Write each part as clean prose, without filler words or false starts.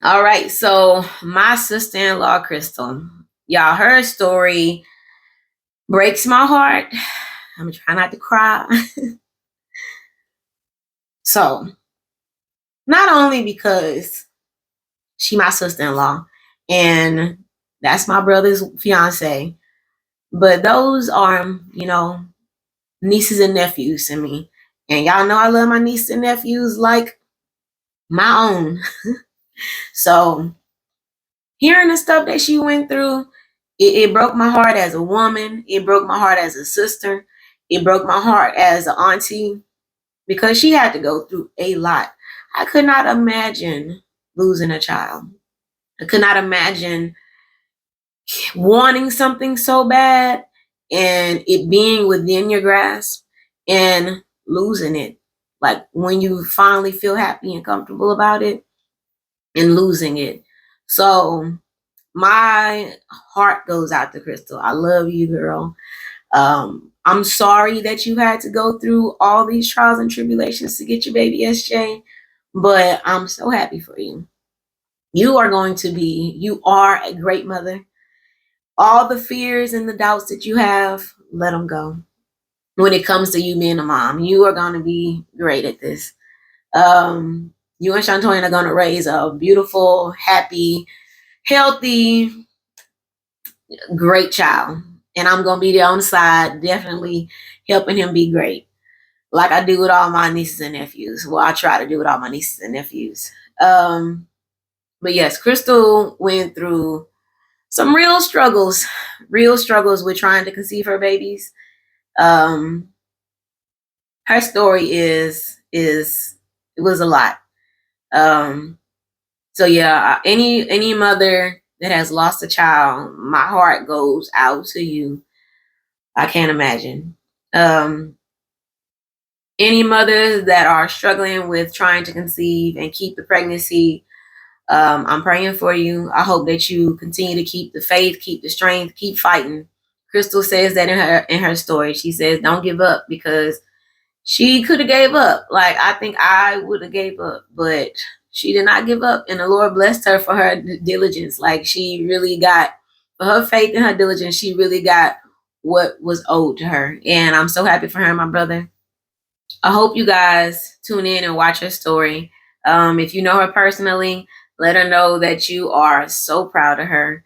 All right, so my sister-in-law, Crystal, y'all, her story breaks my heart. I'm trying not to cry. So, not only because she my sister-in-law and that's my brother's fiance, but those are, nieces and nephews to me. And y'all know I love my nieces and nephews like my own. So, hearing the stuff that she went through, it broke my heart as a woman. It broke my heart as a sister. It broke my heart as an auntie because she had to go through a lot. I could not imagine losing a child. I could not imagine wanting something so bad and it being within your grasp and losing it. Like when you finally feel happy and comfortable about it and losing it. So my heart goes out to Crystal. I love you, girl. I'm sorry that you had to go through all these trials and tribulations to get your baby SJ, but I'm so happy for you. You are a great mother. All the fears and the doubts that you have, let them go. When it comes to you being a mom, you are going to be great at this. You and Shantoine are going to raise a beautiful, happy, healthy, great child. And I'm going to be there on the side, definitely helping him be great. Like I do with all my nieces and nephews. Well, I try to do with all my nieces and nephews. But yes, Crystal went through some real struggles with trying to conceive her babies. Her story it was a lot. So yeah, any mother that has lost a child, my heart goes out to you. I can't imagine. Any mothers that are struggling with trying to conceive and keep the pregnancy, I'm praying for you. I hope that you continue to keep the faith, keep the strength, keep fighting. Crystal says that in her story. She says, "Don't give up," because she could have gave up. Like I think I would have gave up, but she did not give up, and the Lord blessed her for her diligence. Like she really got, for her faith and her diligence, she really got what was owed to her, and I'm so happy for her, my brother. I hope you guys tune in and watch her story. If you know her personally, let her know that you are so proud of her.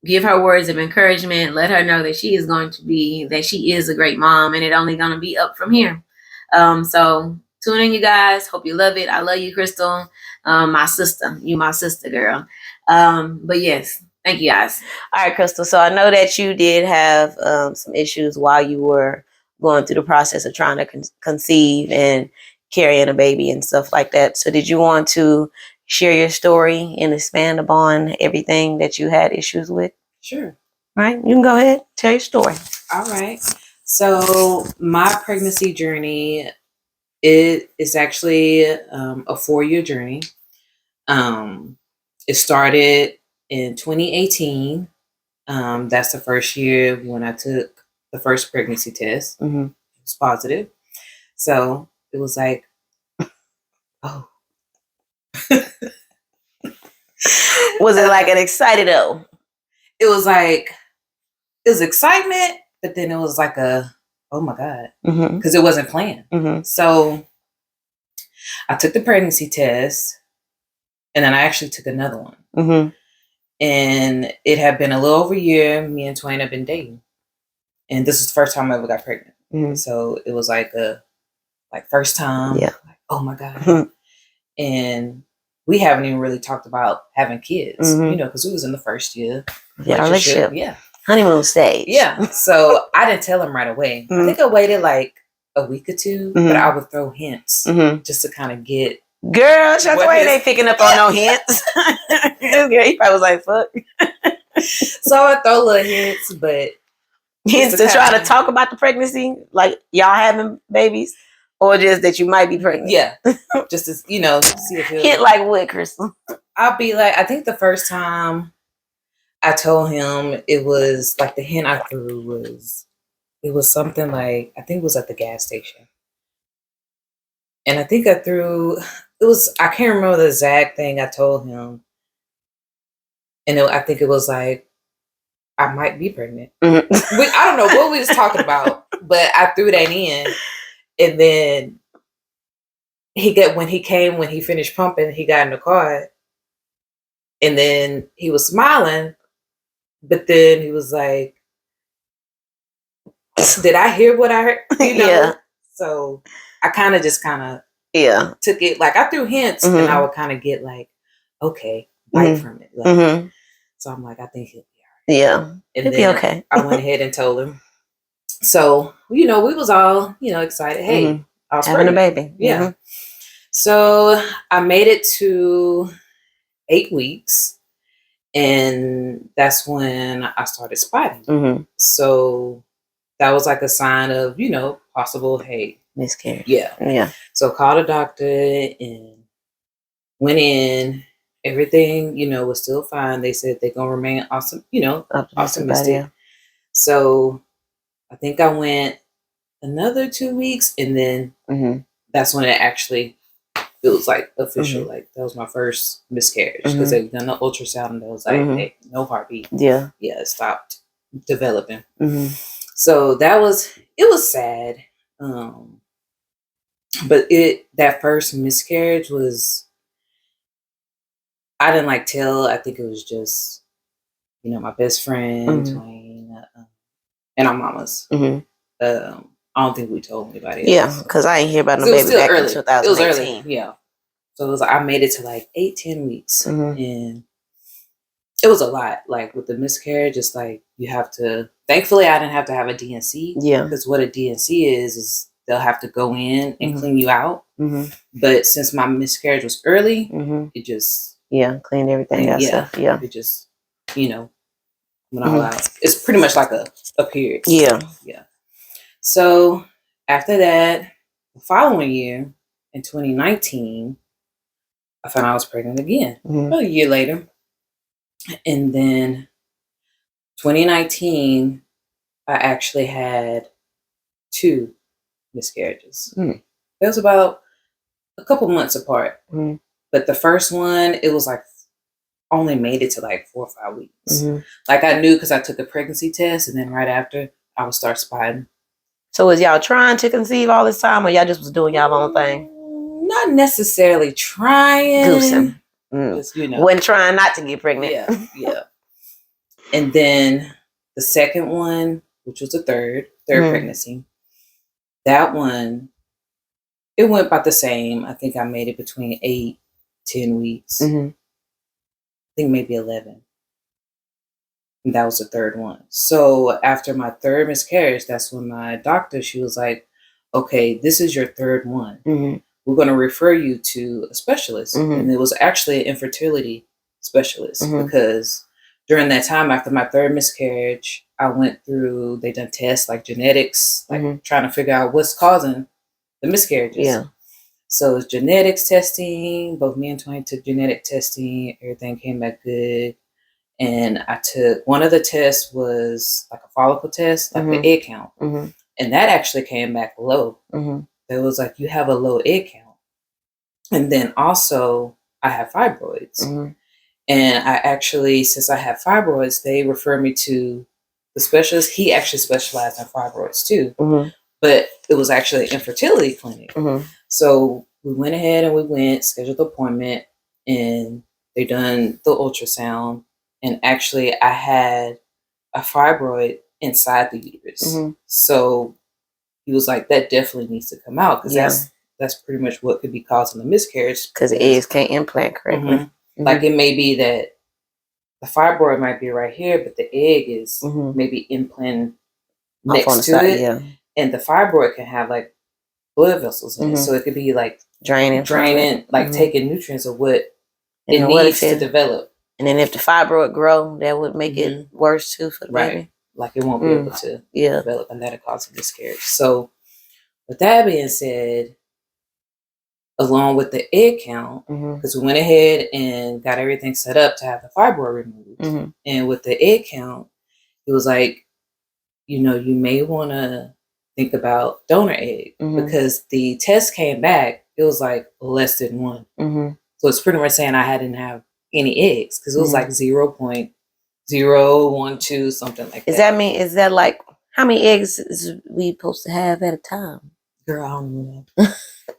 Give her words of encouragement. Let her know that she is a great mom and it only going to be up from here. So tune in, you guys. Hope you love it. I love you, Crystal. My sister. You my sister, girl. But yes, thank you guys. All right, Crystal. So I know that you did have some issues while you were going through the process of trying to conceive and carrying a baby and stuff like that. So did you want to share your story and expand upon everything that you had issues with? Sure. All right, you can go ahead, tell your story. All right. So my pregnancy journey, it is actually a 4-year journey. It started in 2018. That's the first year when I took the first pregnancy test. Mm-hmm. It was positive. So it was like, oh. Was it like an excited oh? It was excitement, but then it was like a, oh my God, because it wasn't planned. Mm-hmm. So I took the pregnancy test and then I actually took another one. Mm-hmm. And it had been a little over a year. Me and Twain have been dating. And this was the first time I ever got pregnant. Mm-hmm. So it was like first time. Yeah. Like, oh my God. And we haven't even really talked about having kids, because we was in the first year. Relationship. Yeah. Honeymoon stage. Yeah. So I didn't tell him right away. I think I waited like a week or two, but I would throw hints just to kind of get. Girl, Shantoine ain't picking up on no hints. He probably was like, fuck. So I throw little hints, but hints to try to talk about the pregnancy, like y'all having babies, or just that you might be pregnant. Yeah, just to see if he'll hint like what, Crystal. I'll be like, I think the first time I told him, it was like the hint I threw was, it was something like, I think it was at the gas station, and I think I threw, it I can't remember the exact thing I told him. And I think it was like, I might be pregnant. I don't know what we was talking about, but I threw that in. And then when he finished pumping, he got in the car. And then he was smiling, but then he was like, did I hear what I heard? Yeah. So I kind of took it, like I threw hints and I would kind of get like, okay, bite from it. Like, so I'm like, I think he'll be all right. Yeah. And He'll be okay. I went ahead and told him. So, we was all, excited. Hey, I was having pregnant. a baby. Yeah. So I made it to 8 weeks. And that's when I started spotting. So that was like a sign of, possible, hey, miscarriage. Yeah. So called a doctor and went in. Everything, was still fine. They said they're going to remain optimistic. So I think I went another 2 weeks, and then that's when it was like official. Like that was my first miscarriage because they've done the ultrasound and it was like, hey, no heartbeat. Yeah, it stopped developing. So it was sad. But that first miscarriage was, I didn't like tell. I think it was just, my best friend, Twain, and our mamas. I don't think we told anybody else. Yeah, because I ain't hear about no baby back in 2018. It was early, yeah. So it was like, I made it to like 8-10 weeks. And it was a lot. Like with the miscarriage, it's like you have to, thankfully I didn't have to have a DNC. Yeah. Because what a DNC is they'll have to go in and clean you out. But since my miscarriage was early, it just. Yeah, cleaned everything else up. Yeah. It just, went all out. It's pretty much like a period. Yeah. Yeah. So after that, the following year, in 2019, I found out I was pregnant again. A year later. And then 2019, I actually had 2 miscarriages. It was about a couple months apart. But the first one, it was like only made it to like 4 or 5 weeks. Like I knew because I took a pregnancy test, and then right after I would start spotting. So was y'all trying to conceive all this time, or y'all just was doing y'all own thing? Not necessarily trying. Goosing. Just, when trying not to get pregnant. Yeah. And then the second one, which was the third pregnancy, that one, it went about the same. I think I made it between 8-10 weeks. I think maybe 11. And that was the third one. So after my third miscarriage, that's when my doctor, she was like, okay, this is your third one. We're going to refer you to a specialist. And it was actually an infertility specialist because during that time after my third miscarriage, I went through, they done tests like genetics, like trying to figure out what's causing the miscarriages. Yeah. So it's genetics testing. Both me and Twain took genetic testing. Everything came back good. And I took, one of the tests was like a follicle test, like the egg count. And that actually came back low. It was like, you have a low egg count. And then also I have fibroids. And I actually, since I have fibroids, they referred me to the specialist. He actually specialized in fibroids too. But it was actually an infertility clinic. So we went ahead and we went, scheduled the appointment, and they done the ultrasound. And actually I had a fibroid inside the uterus. So he was like, that definitely needs to come out because that's pretty much what could be causing the miscarriage. Because the eggs can't implant correctly. Like it may be that the fibroid might be right here, but the egg is maybe implanted next to it. Yeah. And the fibroid can have like blood vessels in it. So it could be like draining, like taking nutrients of what it needs to develop. And then if the fibroid grow, that would make it worse too for the baby. Like it won't be able to develop, and that'll cause a miscarriage. So with that being said, along with the egg count, because we went ahead and got everything set up to have the fibroid removed. And with the egg count, it was like, you may want to think about donor egg because the test came back it was like less than 1. Mm-hmm. So it's pretty much saying I hadn't have any eggs because it was like 0.012, something like that. Is that like how many eggs is we supposed to have at a time? Girl, I don't know.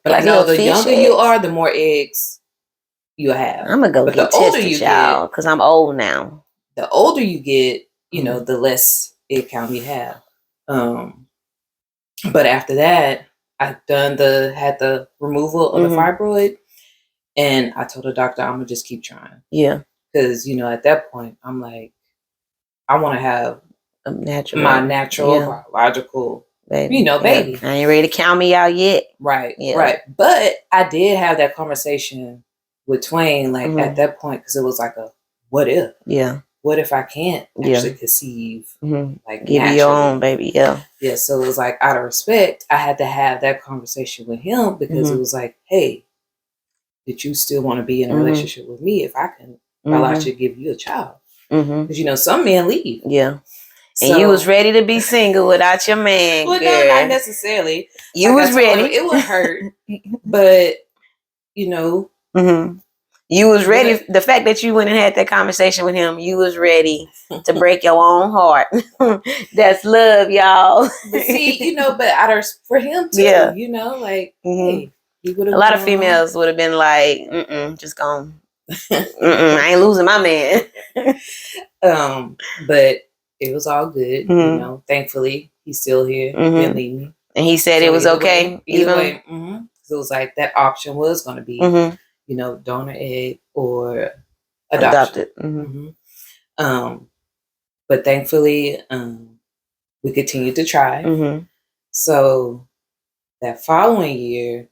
But I know the younger you are, the more eggs you have. I'm gonna go get tested, y'all, because I'm old now. The older you get, you know, the less egg count you have. But after that, had the removal of the fibroid, and I told the doctor I'm gonna just keep trying. Yeah, because you know at that point I'm like, I want to have my natural biological baby. You know, baby. I ain't ready to count me out yet. Right, right. But I did have that conversation with Twain, like at that point, because it was like a what if? Yeah. What if I can't actually conceive? Like give you your own baby. Yeah. Yeah. So it was like out of respect, I had to have that conversation with him because it was like, hey, did you still want to be in a relationship with me if I can biologically give you a child? Because you know some men leave. Yeah. So, and you was ready to be single without your man. Well, no, not necessarily. You was ready. It would hurt, but you know. You was ready. The fact that you went and had that conversation with him, you was ready to break your own heart. That's love, y'all. But see, you know, but for him too, you know, like, hey, he would have. A lot of females would have been like, just gone. I ain't losing my man. But it was all good, you know. Thankfully, he's still here. Didn't leave me, and he said it was okay. Either way, so it was like that option was going to be. You know, donor egg or adopted. But thankfully, we continued to try. So that following year,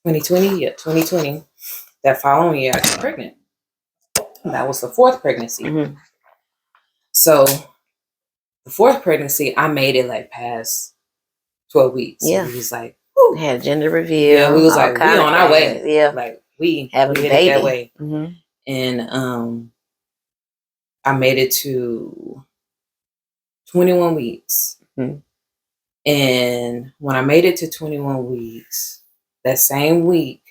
2020, that following year I got pregnant. That was the 4th pregnancy. So the 4th pregnancy, I made it like past 12 weeks. Yeah. So it was like, woo. Had gender reveal. Yeah, we was like, we on our way. Yeah. Like we having a baby that way. And I made it to 21 weeks. And when I made it to 21 weeks, that same week,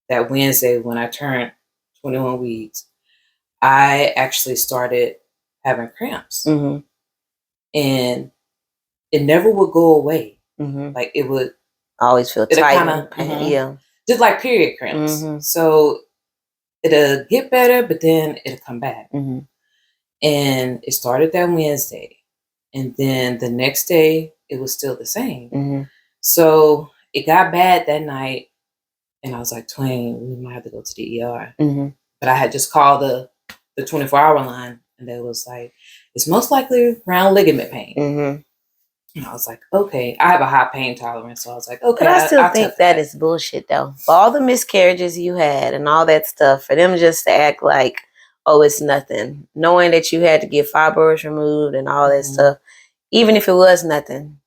that Wednesday when I turned 21 weeks, I actually started having cramps. And it never would go away. Like it would always feel tight. Yeah. Just like period cramps. So it'll get better, but then it'll come back. And it started that Wednesday. And then the next day, it was still the same. So it got bad that night. And I was like, Twain, we might have to go to the ER. But I had just called the 24-hour line. And they was like, it's most likely round ligament pain. And I was like, okay, I have a high pain tolerance. So I was like, okay. But I still think that is bullshit, though. For all the miscarriages you had and all that stuff, for them just to act like, oh, it's nothing. Knowing that you had to get fibroids removed and all that stuff, even if it was nothing,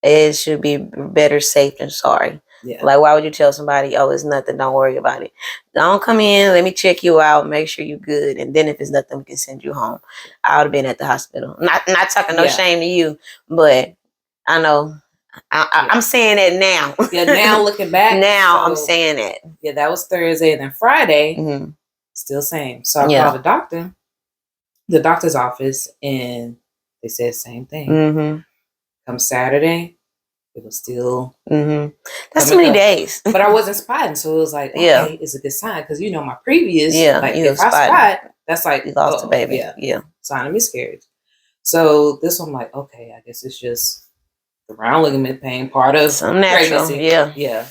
it should be better safe than sorry. Yeah. Like, why would you tell somebody, oh, it's nothing, don't worry about it. Don't come in, let me check you out, make sure you're good. And then if it's nothing, we can send you home. I would have been at the hospital. Not talking no shame to you, but I know I'm saying that now. Yeah, now looking back. Now I'm saying that. Yeah, that was Thursday. And then Friday, still same. So I called the doctor's office, and they said the same thing. Come Saturday, it was still. That's too many days. But I wasn't spotting, so it was like, okay, it's a good sign because you know my previous, like if I spot, that's like you lost the baby. Yeah, sign of miscarriage. So this one, I'm like, okay, I guess it's just the round ligament pain part of some pregnancy. Yeah.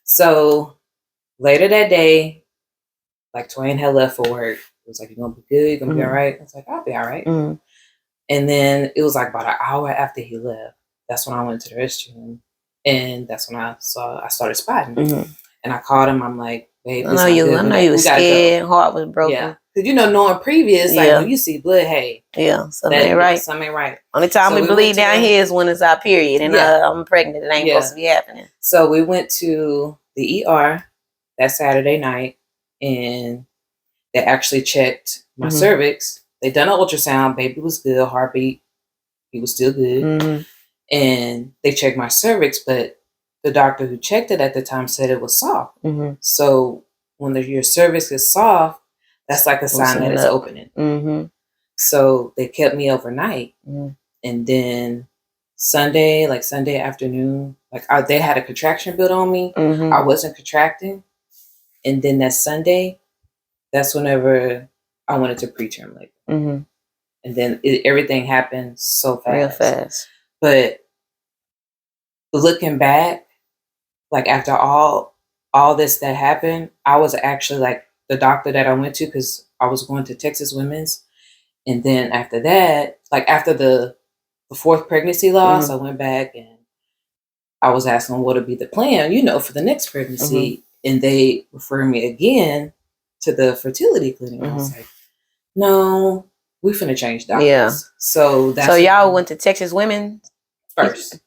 So later that day, like Twain had left for work. It was like, you're gonna be good, you're gonna be all right. I was like, I'll be all right. And then it was like about an hour after he left. That's when I went to the restroom, and that's when I started spotting. And I called him. I'm like, babe, I know you was scared. Heart was broken. Yeah, because you know, knowing previous, like when you see blood, hey, something ain't right. Something ain't right. Only time we bleed down here is when it's our period, and I'm pregnant. It ain't supposed to be happening. So we went to the ER that Saturday night, and they actually checked my cervix. They done an ultrasound. Baby was good. Heartbeat, he was still good. And they checked my cervix, but the doctor who checked it at the time said it was soft. Mm-hmm. So when your cervix is soft, that's like a sign that it's opening. Mm-hmm. So they kept me overnight. Mm-hmm. And then Sunday afternoon, they had a contraction built on me. Mm-hmm. I wasn't contracting. And then that Sunday, that's whenever I went into preterm labor. Mm-hmm. And then everything happened so fast. Real fast. But looking back, like after all this that happened, I was actually like the doctor that I went to, because I was going to Texas Women's. And then after that, like after the fourth pregnancy loss, Mm-hmm. I went back and I was asking what would be the plan, for the next pregnancy. Mm-hmm. And they referred me again to the fertility clinic. Mm-hmm. I was like, no, we finna change doctors. Yeah. So y'all went to Texas Women first.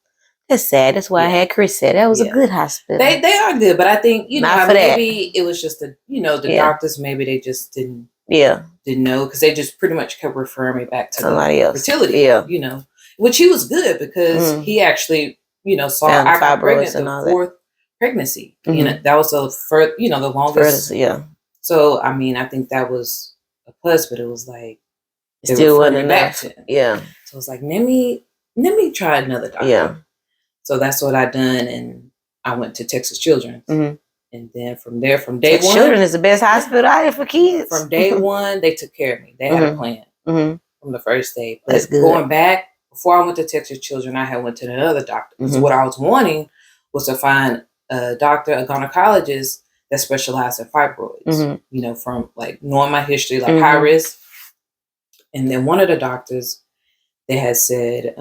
That's sad. That's why I had Chris said that was a good hospital. They are good, but I think maybe it was just the doctors, maybe they just didn't know, because they just pretty much kept referring me back to somebody else fertility. Which he was good, because he actually saw I got pregnant the fourth pregnancy. Mm-hmm. That was the longest. So I mean, I think that was a plus, but it was like they still wasn't back to him. So it's like, let me try another doctor. So that's what I done, and I went to Texas Children's. Mm-hmm. And then from day one, Children is the best hospital out here for kids. From day one, they took care of me. They had a plan from the first day. But that's good. Going back, before I went to Texas Children, I had went to another doctor. Because what I was wanting was to find a doctor, a gynecologist that specialized in fibroids. From like knowing my history, like high risk. And then one of the doctors, they had said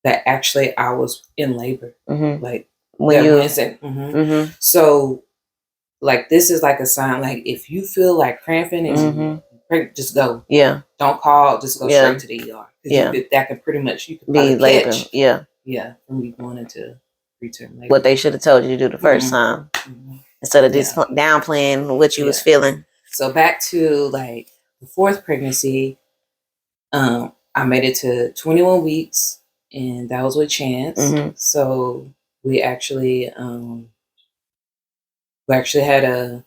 that actually I was in labor. Like when you So like this is like a sign, like if you feel like cramping and just go. Don't call, just go straight to the ER. That could pretty much, you could be labor. From you going into preterm labor. What they should have told you to do the first time. Instead of just downplaying what you was feeling. So back to like the fourth pregnancy, I made it to 21 weeks, and that was with Chance. So we actually had a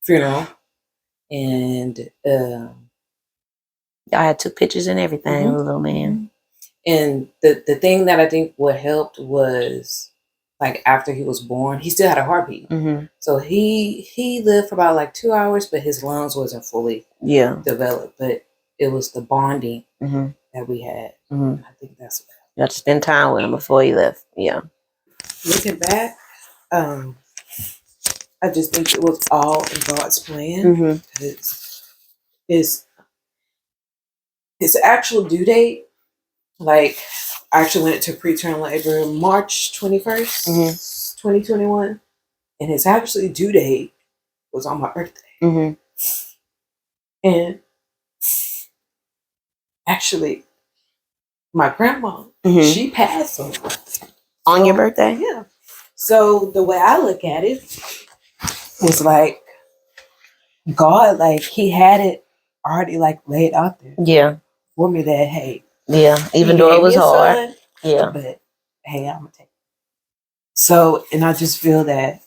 funeral, and I took pictures and everything, little man. And the thing that I think what helped was, like, after he was born, he still had a heartbeat. So he lived for about like 2 hours, but his lungs wasn't fully developed. But it was the bonding that we had. I think that's what you had to spend time with him before he left. Looking back, I just think it was all in God's plan. His actual due date, like, I actually went to preterm labor March 21st, 2021. And his actually due date was on my birthday. And actually, my grandma, she passed on your birthday? Yeah. So the way I look at it was like, God, like, he had it already like laid out there. For me that, hey. Even though it was hard. Son, but hey, I'm gonna take it. So, and I just feel that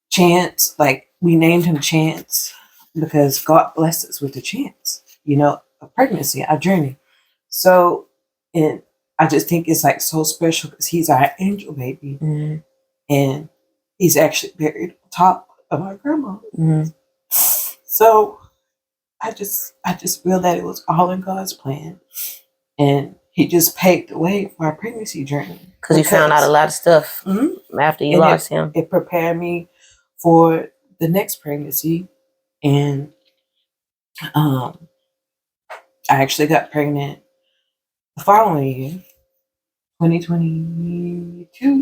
Chance, like, we named him Chance because God blessed us with a chance, a pregnancy, a journey. So, and I just think it's like so special because he's our angel baby. And he's actually buried on top of my grandma. So I just feel that it was all in God's plan, and he just paved the way for our pregnancy journey. Because you found out a lot of stuff after you lost him. It prepared me for the next pregnancy, and I actually got pregnant the following year, 2022.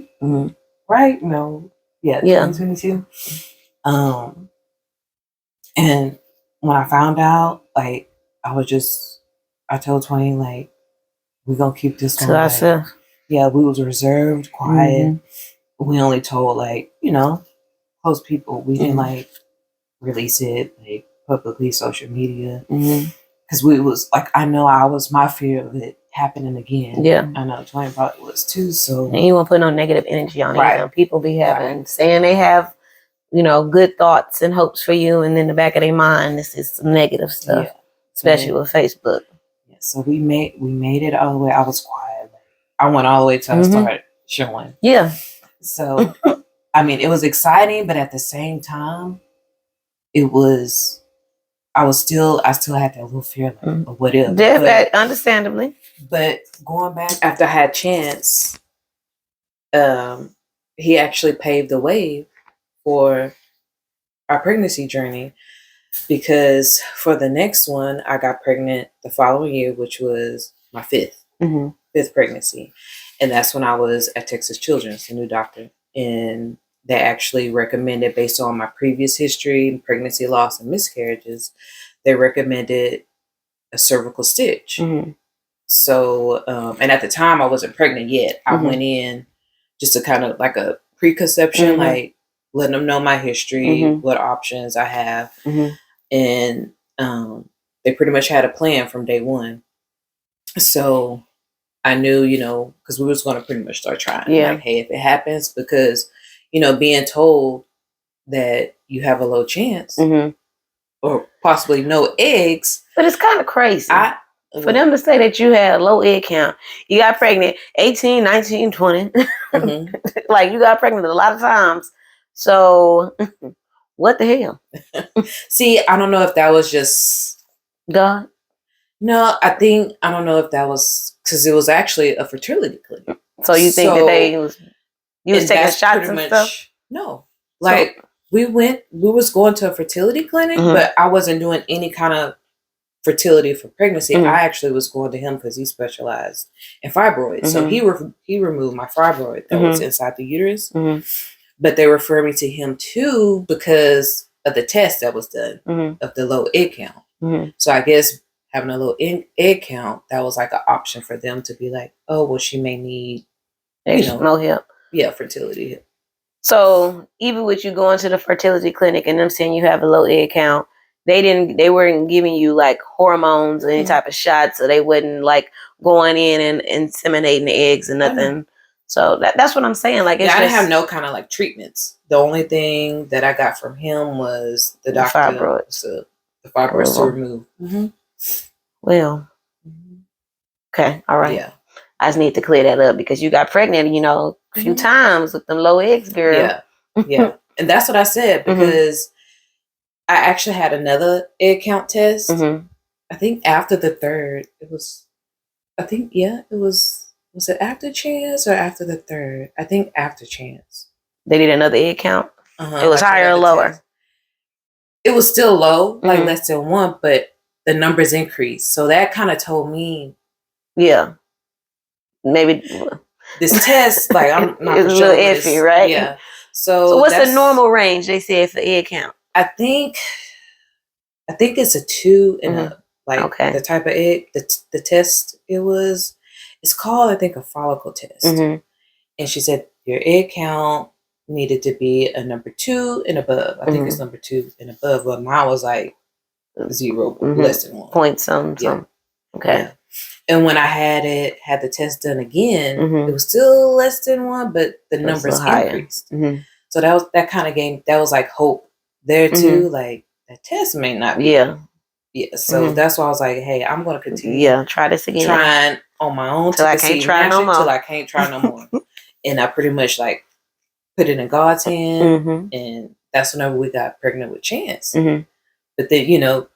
Right? No, 2022. And when I found out, like, I told 20, like, we're gonna keep this one. Like, we was reserved, quiet. We only told, like, close people. We didn't like release it like publicly, social media. Because we was like, I know my fear of it happening again. Yeah. I know Dwayne probably was too. So and you won't put no negative energy on it. Right. You know, people be having saying they have, you know, good thoughts and hopes for you, and in the back of their mind, this is some negative stuff, especially with Facebook. Yeah, so we made it all the way. I was quiet. I went all the way till I started showing. Yeah. So, I mean, it was exciting, but at the same time, I still had that little fear, like, what if? Understandably. But going back after I had Chance, he actually paved the way for our pregnancy journey, because for the next one, I got pregnant the following year, which was my fifth pregnancy. And that's when I was at Texas Children's, the new doctor. And they actually recommended, based on my previous history, pregnancy loss and miscarriages, they recommended a cervical stitch. So, and at the time I wasn't pregnant yet. I went in just to kind of like a preconception, like letting them know my history, what options I have. And they pretty much had a plan from day one. So I knew, you know, because we was going to pretty much start trying. Like, hey, if it happens, because, you know, being told that you have a low chance or possibly no eggs. But it's kind of crazy. For them to say that you had a low egg count, you got pregnant 18, 19, 20. Like, you got pregnant a lot of times. So, what the hell? See, I don't know if that was just God. No, I don't know if that was because it was actually a fertility clinic. So you think that you was taking shots and stuff? No, like we was going to a fertility clinic, but I wasn't doing any kind of fertility for pregnancy. I actually was going to him because he specialized in fibroids. So he removed my fibroid that was inside the uterus. But they referred me to him too because of the test that was done of the low egg count. So I guess having a low egg count, that was like an option for them to be like, oh, well, she may need no help. Yeah, fertility help. So even with you going to the fertility clinic and them saying you have a low egg count, they weren't giving you like hormones or any type of shots, so they wasn't like going in and inseminating the eggs and nothing. So that's what I'm saying. Like, I didn't have no kind of like treatments. The only thing that I got from him was the doctor, fibroids. The fibroids to remove. Well, okay, all right. Yeah, I just need to clear that up because you got pregnant, you know, a few times with them low eggs, girl. Yeah, and that's what I said because I actually had another egg count test. I think after the third, it was. Was it after Chance or after the third? I think after Chance. They did another egg count. It was higher or lower? Test. It was still low, like less than 1, but the numbers increased. So that kind of told me, maybe this test, like I'm not it's a little iffy, right? Yeah. So what's the normal range they said for egg count? I think it's a 2 and a like the type of egg, the test it's called, I think, a follicle test. And she said your egg count needed to be a number 2 and above. I think it's number 2 and above, but mine was like 0, less than 1. Point something. Okay. Yeah. And when I had the test done again, it was still less than 1, but the numbers increased. So that kind of game, that was like hope there too. Like, that test may not be. Yeah. So that's why I was like, hey, I'm going to continue. Yeah. Try this again. Trying on my own till I can't try no more. Till I can't try no more. And I pretty much like put it in God's hand. And that's whenever we got pregnant with Chance. But then, you know,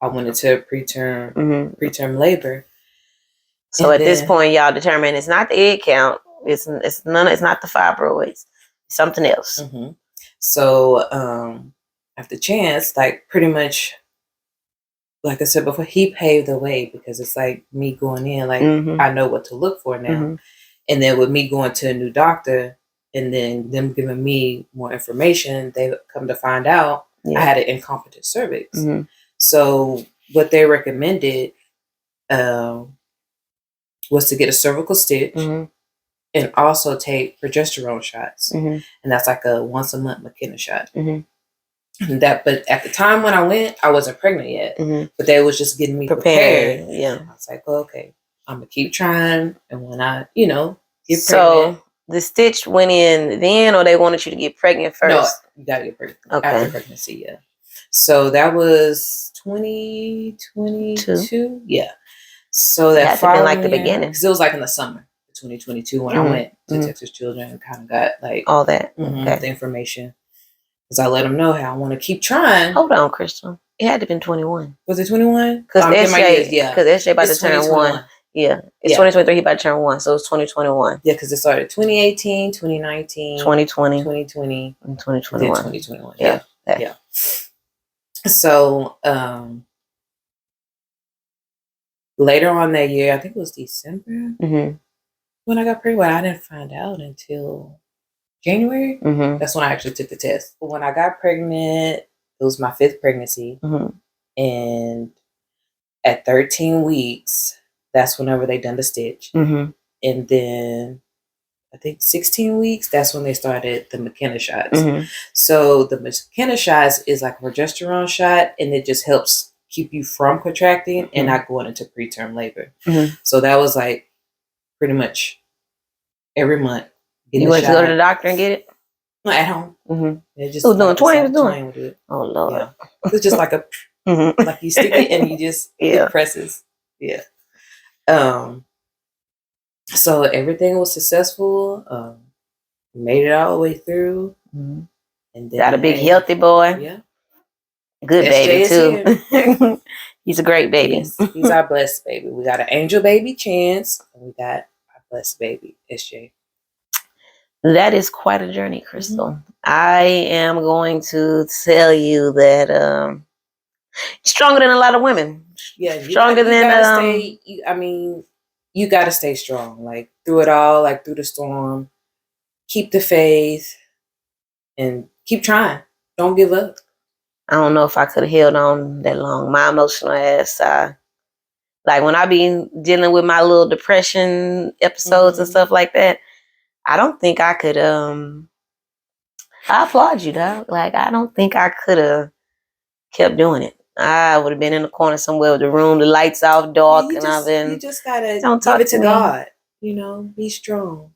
I went into preterm labor. So at this point, y'all determine it's not the egg count. It's not the fibroids. It's something else. So after Chance, like, pretty much, like I said before, he paved the way because it's like me going in, like, I know what to look for now. And then with me going to a new doctor and then them giving me more information, they come to find out I had an incompetent cervix. So what they recommended was to get a cervical stitch and also take progesterone shots. And that's like a once a month McKenna shot. But at the time when I went, I wasn't pregnant yet. But they was just getting me prepared. Yeah. I was like, oh, okay. I'm gonna keep trying, and when I, you know, get So pregnant. the stitch went in then, or they wanted you to get pregnant first? No, you gotta get pregnant after pregnancy. Yeah. So that was 2022. Yeah. So that following following like the year, beginning, because it was like in the summer, 2022, when I went to Texas Children and kind of got like all that the information. Because I let them know how I want to keep trying. Hold on, Crystal. It had to have been 21. Was it 21? Because SJ about to turn 1. Yeah. It's 2023. He about to turn 1. So it's 2021. Yeah, because it started 2018, 2019, 2020, 2020, and 2021. 2021. Yeah. Yeah. So later on that year, I think it was December, when I got pregnant. I didn't find out until January. That's when I actually took the test. But when I got pregnant, it was my 5th pregnancy. And at 13 weeks, that's whenever they done the stitch. And then I think 16 weeks, that's when they started the McKenna shots. So the McKenna shots is like a progesterone shot, and it just helps keep you from contracting and not going into preterm labor. So that was like pretty much every month. You went to go to the doctor and get it? At home. It just doing Twain was doing. Would do it. Oh Lord. Yeah. It's just like a like you stick it and you just it presses. Yeah. So everything was successful. Made it all the way through. And then got a big healthy boy. Yeah. Good baby too. He's a great baby. Yes, he's our blessed baby. We got an angel baby, Chance, and we got our blessed baby, SJ. That is quite a journey, Crystal. I am going to tell you that stronger than a lot of women. Yeah, stronger than you got to stay strong, like through it all, like through the storm. Keep the faith and keep trying. Don't give up. I don't know if I could have held on that long. My emotional ass, like when I be dealing with my little depression episodes and stuff like that, I don't think I could. I applaud you, dog. Like I don't think I could have kept doing it. I would have been in the corner somewhere with the room, the lights off, dark, You just gotta give it to God. You know, be strong.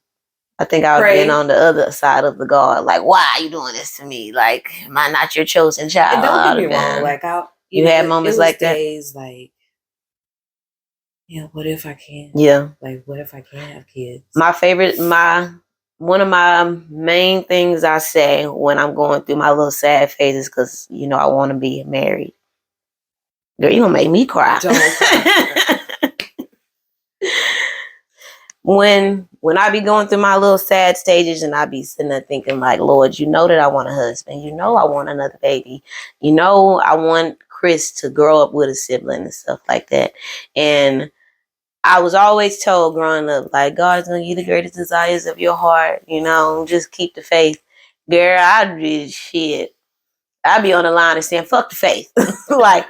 I think I would have been on the other side of the God. Like, why are you doing this to me? Like, am I not your chosen child? And don't get me wrong. Like, you had moments like that. Days like, yeah, what if I can't? Yeah. Like, what if I can't have kids? One of my main things I say when I'm going through my little sad phases, because, you know, I want to be married. Girl, you gonna make me cry. Don't cry. When I be going through my little sad stages and I be sitting there thinking like, Lord, you know that I want a husband. You know I want another baby. You know I want Chris to grow up with a sibling and stuff like that. And I was always told growing up, like, God's going to give you the greatest desires of your heart. You know, just keep the faith. Girl, I'd be on the line and saying, fuck the faith. Like,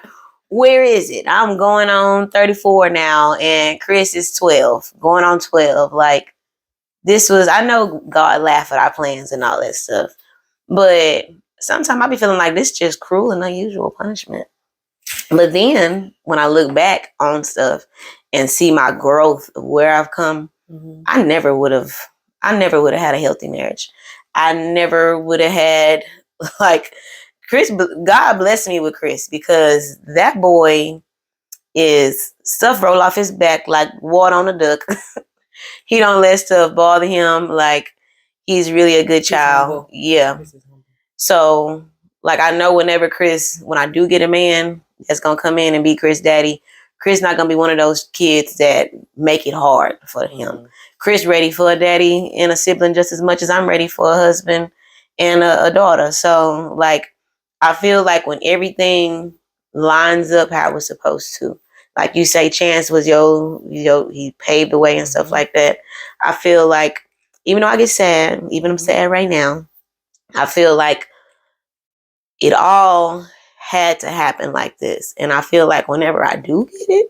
where is it? I'm going on 34 now and Chris is 12, going on 12. Like, I know God laughed at our plans and all that stuff, but sometimes I be feeling like this is just cruel and unusual punishment. But then when I look back on stuff and see my growth of where I've come, I never would have had a healthy marriage. I never would have had like Chris. God blessed me with Chris because that boy is stuff roll off his back like water on a duck. He don't let stuff bother him. Like he's really a good child. Yeah. So like I know when I do get a man that's gonna come in and be Chris' daddy, Chris not gonna be one of those kids that make it hard for him. Chris ready for a daddy and a sibling just as much as I'm ready for a husband and a daughter. So like I feel like when everything lines up how it was supposed to, like you say, Chance was he paved the way and stuff like that. I feel like even though I get sad, even I'm sad right now, I feel like it all had to happen like this. And I feel like whenever I do get it,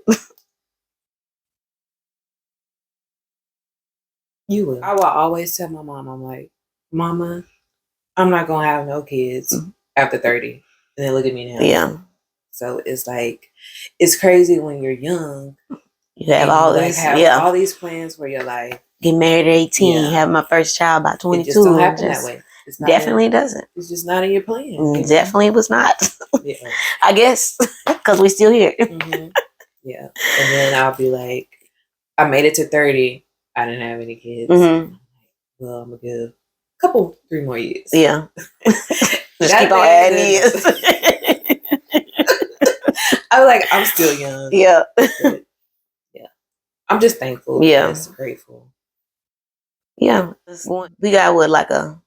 you will. I will always tell my mom, I'm like, Mama, I'm not going to have no kids after 30. And then look at me now. Yeah. So it's like, it's crazy when you're young You have and all you, this, have all these plans for your life. Get married at 18, Yeah. have my first child by 22. It just don't happen that way. It's not Definitely doesn't. It's just not in your plan. You know? Definitely was not. Yeah. I guess because we still here. Mm-hmm. Yeah. And then I'll be like, I made it to 30. I didn't have any kids. Mm-hmm. Well, I'm gonna give a 3 more years. Yeah. Just keep on adding years. I was like, I'm still young. Yeah. But, yeah. I'm just thankful. Yeah. Yes, grateful. Yeah. We got like a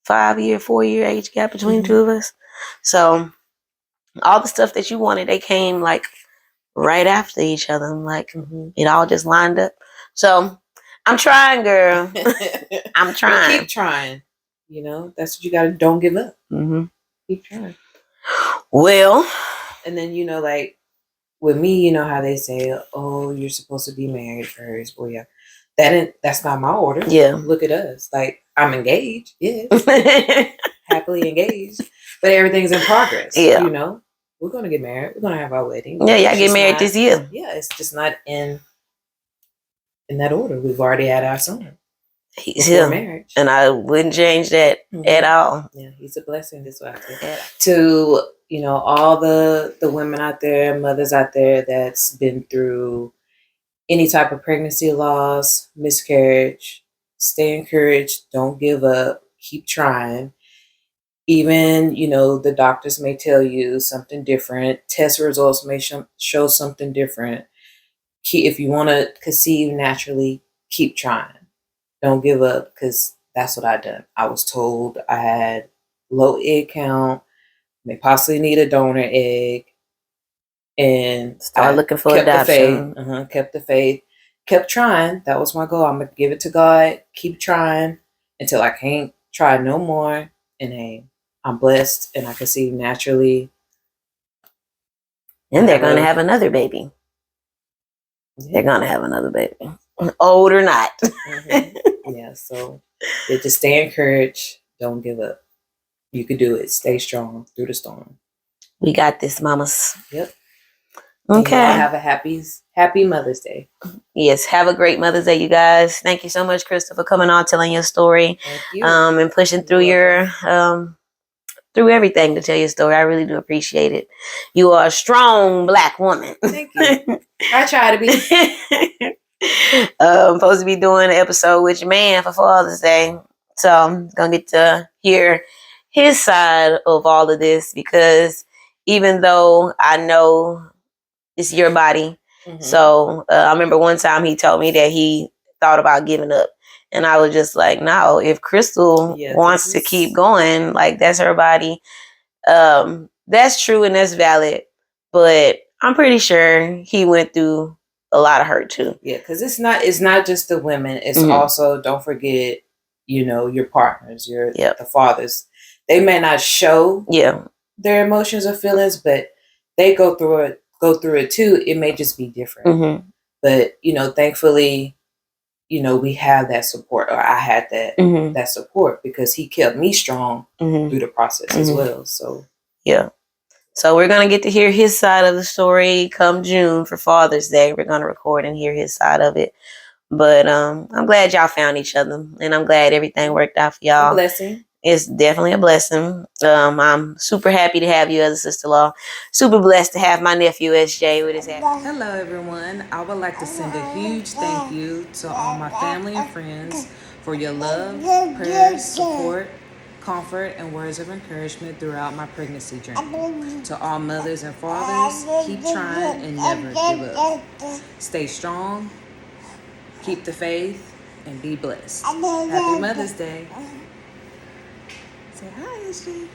4-year age gap between the two of us. So all the stuff that you wanted, they came like right after each other. Like it all just lined up. So I'm trying, girl. I'm trying. Keep trying. You know, that's what you gotta. Don't give up. Mm-hmm. Keep trying. Well, and then like with me, you know how they say, "Oh, you're supposed to be married first." Well, yeah, that's not my order. Yeah. Look at us. Like I'm engaged. Yes. Happily engaged, but everything's in progress. Yeah. You know, we're gonna get married. We're gonna have our wedding. Yeah, y'all get married this year. Yeah, it's just not in that order. We've already had our son. He's here, marriage, and I wouldn't change that at all. Yeah, he's a blessing. That's what I say. To all the women out there, mothers out there that's been through any type of pregnancy loss, miscarriage, stay encouraged. Don't give up. Keep trying. Even the doctors may tell you something different. Test results may show something different. If you want to conceive naturally, keep trying. Don't give up, because that's what I done. I was told I had low egg count, may possibly need a donor egg, and start looking for adoption. Kept the faith, kept trying. That was my goal. I'm gonna give it to God. Keep trying until I can't try no more. And hey, I'm blessed, and I conceive naturally. And they're gonna have another baby. They're gonna have another baby, old or not. Yeah, so just stay encouraged. Don't give up. You can do it. Stay strong through the storm. We got this, mamas. Yep. Okay. Have a happy Mother's Day. Yes, have a great Mother's Day, you guys. Thank you so much, Crystal, for coming on, telling your story. Thank you. And pushing through through everything to tell your story. I really do appreciate it. You are a strong Black woman. Thank you. I try to be. I'm supposed to be doing an episode with your man for Father's Day. So I'm going to get to hear his side of all of this, because even though I know it's your body, so I remember one time he told me that he thought about giving up. And I was just like, no, if Crystal wants to keep going, like that's her body. That's true and that's valid. But I'm pretty sure he went through a lot of hurt too. Yeah, because it's not just the women. It's also, don't forget, your partners, the fathers. They may not show their emotions or feelings, but they go through it too. It may just be different. But thankfully, we have that support, or I had that support, because he kept me strong through the process as well. So so we're going to get to hear his side of the story come June for Father's Day. We're going to record and hear his side of it. But I'm glad y'all found each other, and I'm glad everything worked out for y'all. A blessing. It's definitely a blessing. I'm super happy to have you as a sister-in-law. Super blessed to have my nephew SJ with his happy. Hello, everyone. I would like to send a huge thank you to all my family and friends for your love, prayers, support, comfort, and words of encouragement throughout my pregnancy journey. To all mothers and fathers, keep trying and never give up. Stay strong, keep the faith, and be blessed. Happy Mother's Day. Say hi, SG.